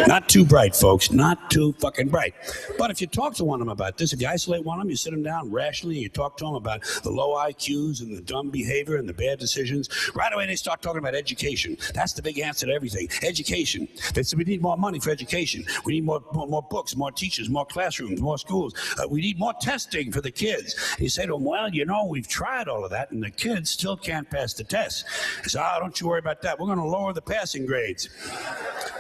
Not too bright, folks. Not too fucking bright. But if you talk to one of them about this, if you isolate one of them, you sit them down rationally, you talk to them about the low IQs and the dumb behavior and the bad decisions, right away they start talking about education. That's the big answer to everything. Education. They say we need more money for education. We need more books, more teachers, more classrooms, more schools. We need more testing for the kids. And you say to them, well, you know, we've tried all of that and the kids still can't pass the test. They say, oh, don't you worry about that. We're going to lower the passing grades.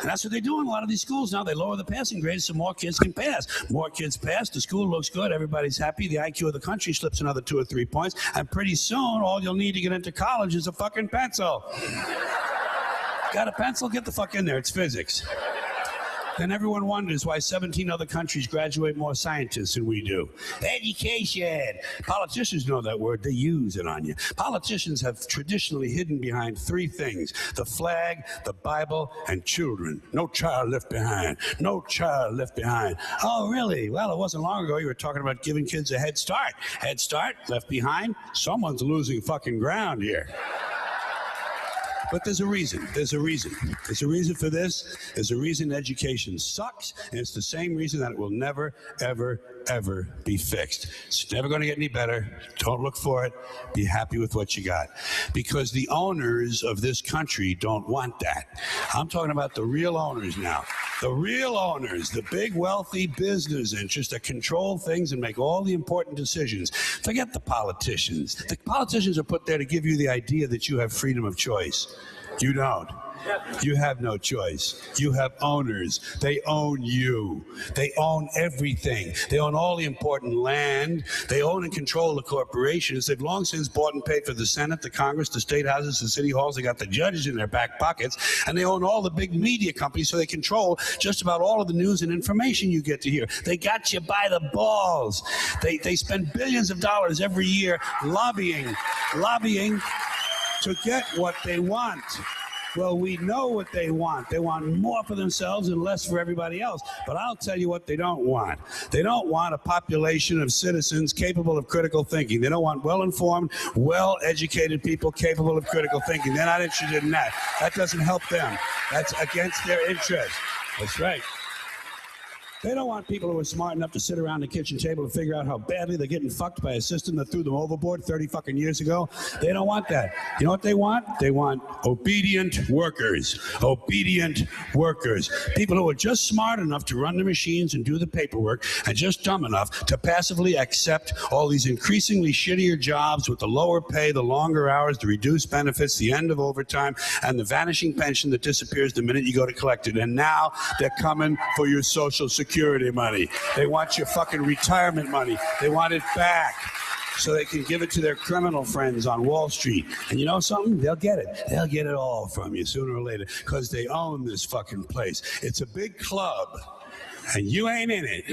And that's what they do in a lot of these schools now. They lower the passing grades so more kids can pass. More kids pass, the school looks good, everybody's happy, the IQ of the country slips another 2 or 3 points, and pretty soon all you'll need to get into college is a fucking pencil. Got a pencil? Get the fuck in there, it's physics. Then everyone wonders why 17 other countries graduate more scientists than we do. Education. Politicians know that word. They use it on you. Politicians have traditionally hidden behind 3 things: the flag, the Bible, and children. No child left behind. No child left behind. Oh, really? Well, it wasn't long ago you were talking about giving kids a head start. Head start, left behind. Someone's losing fucking ground here. But there's a reason. There's a reason. There's a reason for this. There's a reason education sucks, and it's the same reason that it will never, ever, ever be fixed. It's never going to get any better. Don't look for it. Be happy with what you got. Because the owners of this country don't want that. I'm talking about the real owners now. The real owners, the big wealthy business interests that control things and make all the important decisions. Forget the politicians. The politicians are put there to give you the idea that you have freedom of choice. You don't. You have no choice. You have owners. They own you. They own everything. They own all the important land. They own and control the corporations. They've long since bought and paid for the Senate, the Congress, the state houses, the city halls. They got the judges in their back pockets. And they own all the big media companies, so they control just about all of the news and information you get to hear. They got you by the balls. They spend billions of dollars every year lobbying to get what they want. Well, we know what they want. They want more for themselves and less for everybody else. But I'll tell you what they don't want. They don't want a population of citizens capable of critical thinking. They don't want well-informed, well-educated people capable of critical thinking. They're not interested in that. That doesn't help them. That's against their interest. That's right. They don't want people who are smart enough to sit around the kitchen table to figure out how badly they're getting fucked by a system that threw them overboard 30 fucking years ago. They don't want that. You know what they want? They want obedient workers. Obedient workers. People who are just smart enough to run the machines and do the paperwork and just dumb enough to passively accept all these increasingly shittier jobs with the lower pay, the longer hours, the reduced benefits, the end of overtime, and the vanishing pension that disappears the minute you go to collect it. And now they're coming for your Social Security money. They want your fucking retirement money. They want it back so they can give it to their criminal friends on Wall Street. And you know something? They'll get it. They'll get it all from you sooner or later because they own this fucking place. It's a big club, and you ain't in it.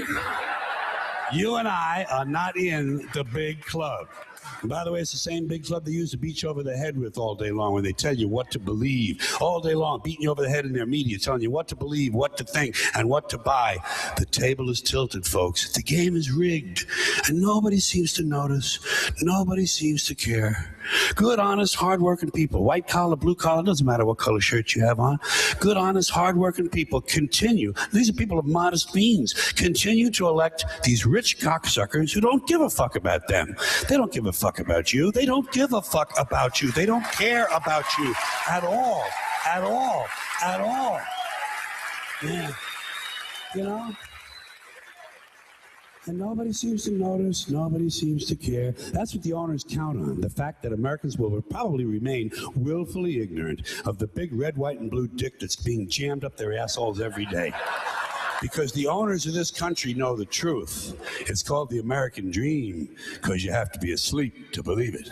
You and I are not in the big club. And by the way, it's the same big club they use to beat you over the head with all day long when they tell you what to believe. All day long, beating you over the head in their media, telling you what to believe, what to think, and what to buy. The table is tilted, folks. The game is rigged. And nobody seems to notice. Nobody seems to care. Good, honest, hardworking people, white collar, blue collar, doesn't matter what color shirt you have on. Good, honest, hardworking people continue. These are people of modest means. Continue to elect these rich cocksuckers who don't give a fuck about them. They don't give a fuck about you. They don't give a fuck about you. They don't care about you at all. At all. At all. Yeah. You know? And nobody seems to notice, nobody seems to care. That's what the owners count on, the fact that Americans will probably remain willfully ignorant of the big red, white, and blue dick that's being jammed up their assholes every day. Because the owners of this country know the truth. It's called the American dream, because you have to be asleep to believe it.